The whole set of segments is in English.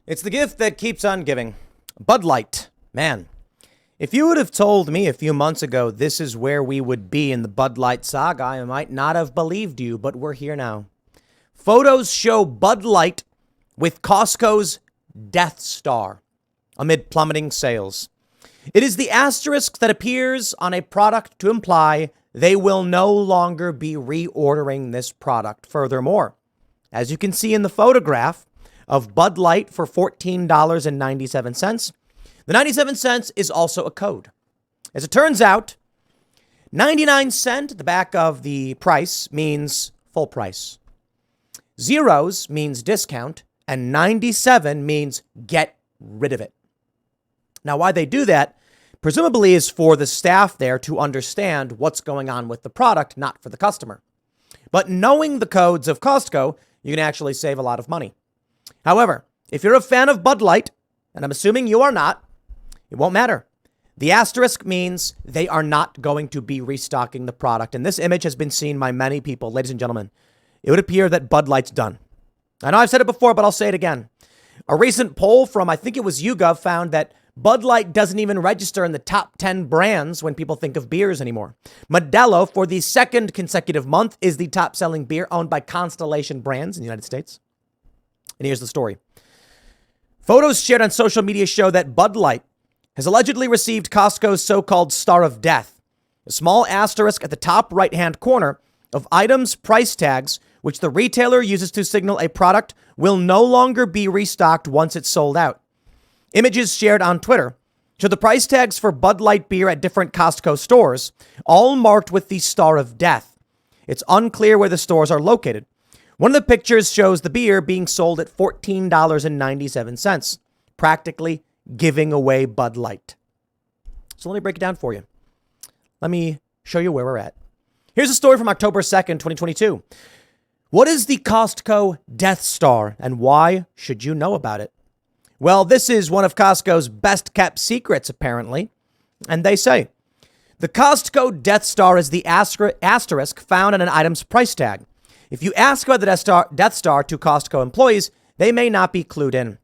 It's the gift that keeps on giving. Bud Light. Man, if you would have told me a few months ago this is where we would be in the Bud Light saga, I might not have believed you, but we're here now. Photos show Bud Light with Costco's Death Star amid plummeting sales. It is the asterisk that appears on a product to imply they will no longer be reordering this product. Furthermore, as you can see in the photograph of Bud Light for $14.97, the 97 cents is also a code. As it turns out, 99 cent at the back of the price means full price. Zeros means discount, and 97 means get rid of it. Now, why they do that, presumably, is for the staff there to understand what's going on with the product, not for the customer. But knowing the codes of Costco, you can actually save a lot of money. However, if you're a fan of Bud Light, and I'm assuming you are not, it won't matter. The asterisk means they are not going to be restocking the product. And this image has been seen by many people. Ladies and gentlemen, it would appear that Bud Light's done. I know I've said it before, but I'll say it again. A recent poll from, I think it was YouGov, found that Bud Light doesn't even register in the top 10 brands when people think of beers anymore. Modelo, for the second consecutive month, is the top-selling beer owned by Constellation Brands in the United States. And here's the story. Photos shared on social media show that Bud Light has allegedly received Costco's so-called Star of Death, a small asterisk at the top right-hand corner of items' price tags, which the retailer uses to signal a product will no longer be restocked once it's sold out. Images shared on Twitter show the price tags for Bud Light beer at different Costco stores, all marked with the Star of Death. It's unclear where the stores are located. One of the pictures shows the beer being sold at $14.97, practically giving away Bud Light. So let me break it down for you. Let me show you where we're at. Here's a story from October 2nd, 2022. What is the Costco Death Star and why should you know about it? Well, this is one of Costco's best kept secrets, apparently. And they say, the Costco Death Star is the asterisk found on an item's price tag. If you ask about the Death Star to Costco employees, they may not be clued in.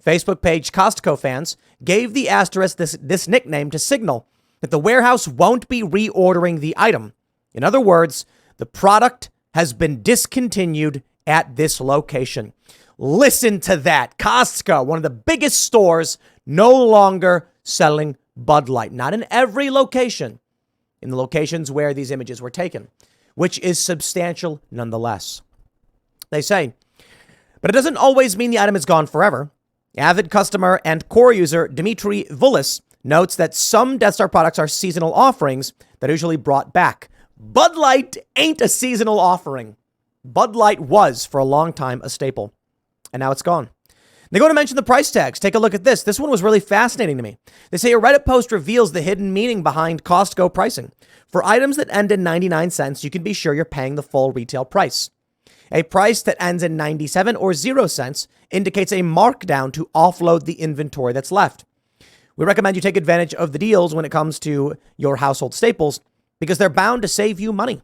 Facebook page Costco fans gave the asterisk this nickname to signal that the warehouse won't be reordering the item. In other words, the product has been discontinued at this location. Listen to that. Costco, one of the biggest stores, no longer selling Bud Light. Not in every location, in the locations where these images were taken, which is substantial nonetheless. They say, but it doesn't always mean the item is gone forever. Avid customer and core user Dimitri Vullis notes that some Death Star products are seasonal offerings that are usually brought back. Bud Light ain't a seasonal offering. Bud Light was, for a long time, a staple. And now it's gone. They go to mention the price tags. Take a look at this. This one was really fascinating to me. They say a Reddit post reveals the hidden meaning behind Costco pricing. For items that end in 99 cents, you can be sure you're paying the full retail price. A price that ends in 97 or 0 cents indicates a markdown to offload the inventory that's left. We recommend you take advantage of the deals when it comes to your household staples because they're bound to save you money.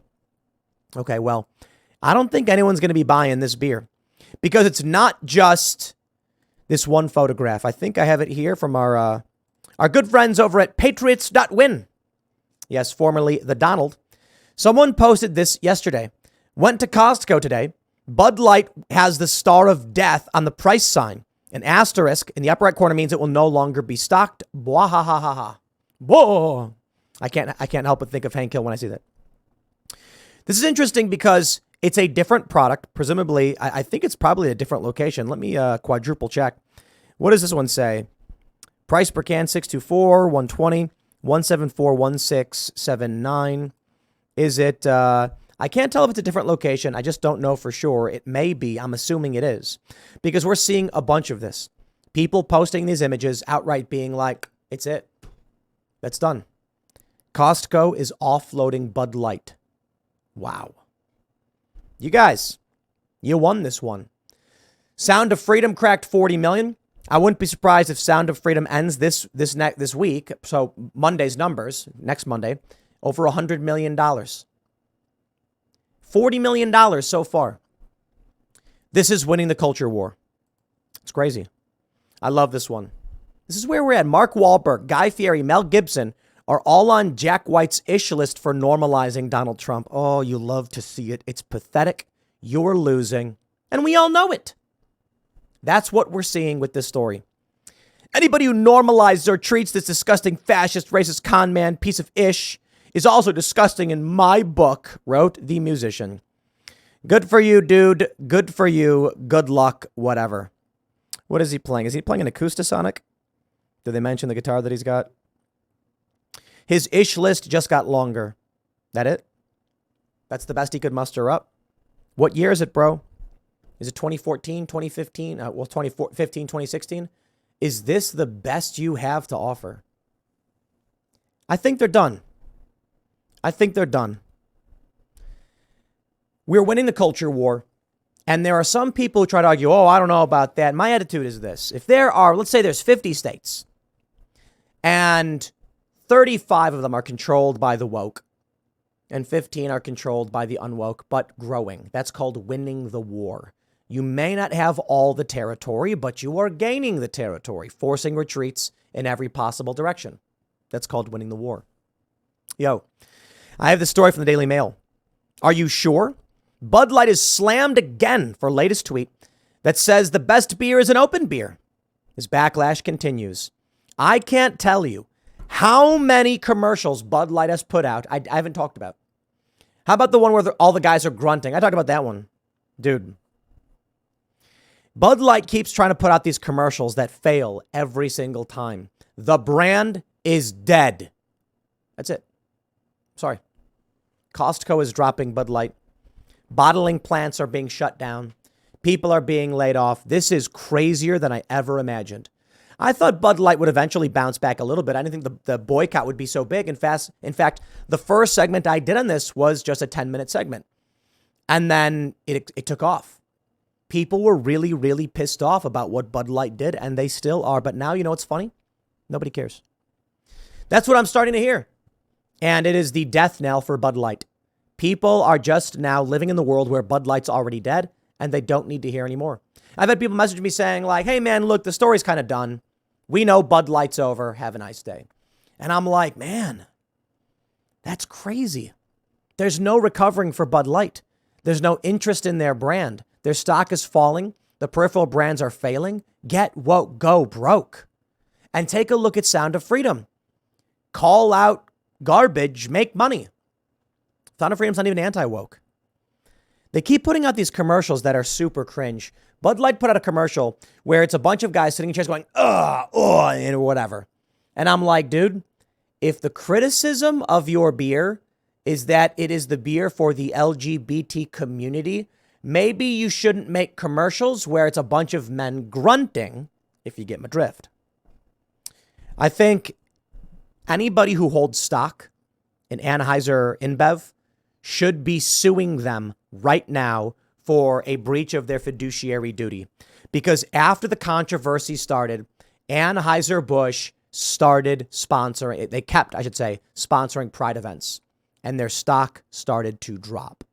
Okay, well, I don't think anyone's going to be buying this beer because it's not just this one photograph. I think I have it here from our good friends over at Patriots.win. Yes, formerly the Donald. Someone posted this yesterday. Went to Costco today. Bud Light has the Star of Death on the price sign. An asterisk in the upper right corner means it will no longer be stocked. Blah ha ha ha ha. Whoa! I can't help but think of Hank Hill when I see that. This is interesting because it's a different product. Presumably, I think it's probably a different location. Let me quadruple check. What does this one say? Price per can, $6.24, $1.20, $1.74, $1.679. Is it... I can't tell if it's a different location. I just don't know for sure. It may be. I'm assuming it is. Because we're seeing a bunch of this. People posting these images outright being like, it's it. That's done. Costco is offloading Bud Light. Wow. You guys, you won this one. Sound of Freedom cracked 40 million. I wouldn't be surprised if Sound of Freedom ends this week. So Monday's numbers, next Monday, over $100 million. $40 million so far. This is winning the culture war. It's crazy. I love this one. This is where we're at. Mark Wahlberg, Guy Fieri, Mel Gibson are all on Jack White's ish list for normalizing Donald Trump. Oh, you love to see it. It's pathetic. You're losing. And we all know it. That's what we're seeing with this story. Anybody who normalizes or treats this disgusting fascist, racist con man piece of ish is also disgusting in my book, wrote the musician. Good for you, dude. Good for you. Good luck, whatever. What is he playing? Is he playing an Acoustasonic? Did they mention the guitar that he's got? His ish list just got longer. That it? That's the best he could muster up? What year is it, bro? Is it 2014, 2015? 2015, 2016? Is this the best you have to offer? I think they're done. I think they're done. We're winning the culture war. And there are some people who try to argue, oh, I don't know about that. My attitude is this. If there are, let's say there's 50 states and 35 of them are controlled by the woke and 15 are controlled by the unwoke, but growing. That's called winning the war. You may not have all the territory, but you are gaining the territory, forcing retreats in every possible direction. That's called winning the war. Yo, I have this story from the Daily Mail. Are you sure? Bud Light is slammed again for latest tweet that says the best beer is an open beer. His backlash continues. I can't tell you how many commercials Bud Light has put out. I haven't talked about. How about the one where all the guys are grunting? I talked about that one. Dude. Bud Light keeps trying to put out these commercials that fail every single time. The brand is dead. That's it. Sorry. Costco is dropping Bud Light. Bottling plants are being shut down. People are being laid off. This is crazier than I ever imagined. I thought Bud Light would eventually bounce back a little bit. I didn't think the boycott would be so big. In fact, the first segment I did on this was just a 10-minute segment. And then it took off. People were really, really pissed off about what Bud Light did, and they still are. But now, you know what's funny? Nobody cares. That's what I'm starting to hear. And it is the death knell for Bud Light. People are just now living in the world where Bud Light's already dead, and they don't need to hear anymore. I've had people message me saying like, hey, man, look, the story's kind of done. We know Bud Light's over. Have a nice day. And I'm like, man, that's crazy. There's no recovering for Bud Light. There's no interest in their brand. Their stock is falling. The peripheral brands are failing. Get woke, go broke. And take a look at Sound of Freedom. Call out garbage, make money. Sound of Freedom's not even anti-woke. They keep putting out these commercials that are super cringe. Bud Light put out a commercial where it's a bunch of guys sitting in chairs going, and whatever. And I'm like, dude, if the criticism of your beer is that it is the beer for the LGBT community, maybe you shouldn't make commercials where it's a bunch of men grunting, if you get my drift. I think anybody who holds stock in Anheuser InBev should be suing them right now for a breach of their fiduciary duty. Because after the controversy started, Anheuser-Busch started sponsoring, they kept, I should say, sponsoring Pride events. And their stock started to drop.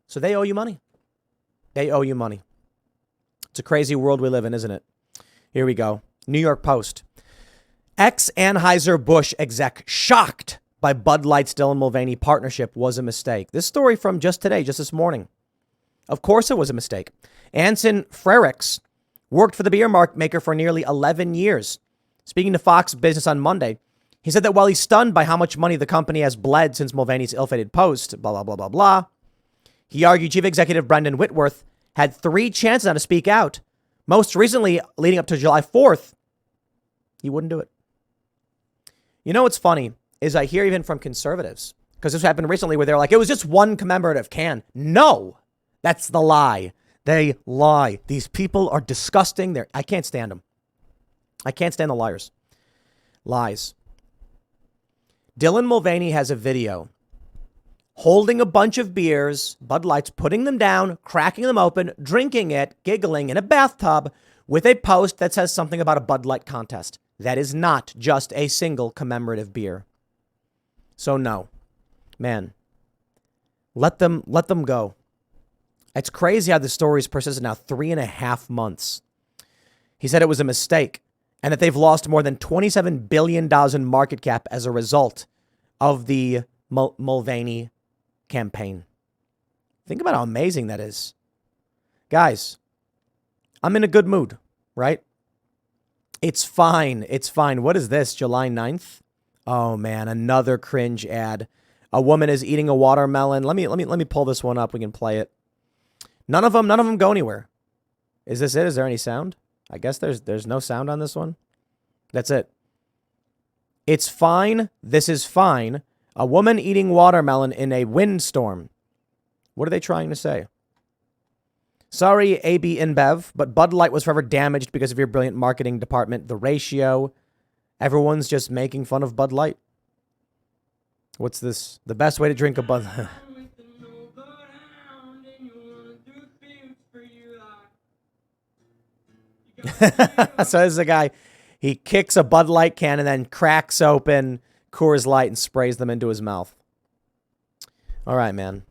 So they owe you money. They owe you money. It's a crazy world we live in, isn't it? Here we go. New York Post. Ex-Anheuser-Busch exec shocked by Bud Light's Dylan Mulvaney partnership was a mistake. This story from just today, just this morning. Of course it was a mistake. Anson Frericks worked for the beer maker for nearly 11 years. Speaking to Fox Business on Monday, he said that while he's stunned by how much money the company has bled since Mulvaney's ill-fated post, blah, blah, blah, blah, blah, he argued Chief Executive Brendan Whitworth had 3 chances now to speak out. Most recently, leading up to July 4th, he wouldn't do it. You know what's funny is I hear even from conservatives, because this happened recently where they're like, it was just one commemorative can. No, that's the lie. They lie. These people are disgusting. I can't stand them. I can't stand the liars. Lies. Dylan Mulvaney has a video holding a bunch of beers, Bud Lights, putting them down, cracking them open, drinking it, giggling in a bathtub with a post that says something about a Bud Light contest. That is not just a single commemorative beer. So no, man, let them go. It's crazy how the story's persisted now 3.5 months. He said it was a mistake and that they've lost more than $27 billion in market cap as a result of the Mulvaney campaign. Think about how amazing that is. Guys, I'm in a good mood, right? It's fine. It's fine. What is this? July 9th? Oh man, another cringe ad. A woman is eating a watermelon. Let me pull this one up. We can play it. None of them go anywhere. Is this it? Is there any sound? I guess there's no sound on this one. That's it. It's fine. This is fine. A woman eating watermelon in a windstorm. What are they trying to say? Sorry, AB InBev, but Bud Light was forever damaged because of your brilliant marketing department. The ratio. Everyone's just making fun of Bud Light. What's this? The best way to drink a Bud Light. So this is a guy, he kicks a Bud Light can and then cracks open Coors Light and sprays them into his mouth. All right, man.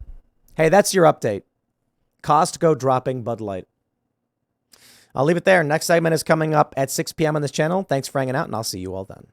Hey, that's your update. Costco dropping Bud Light. I'll leave it there. Next segment is coming up at 6 p.m. on this channel. Thanks for hanging out, and I'll see you all then.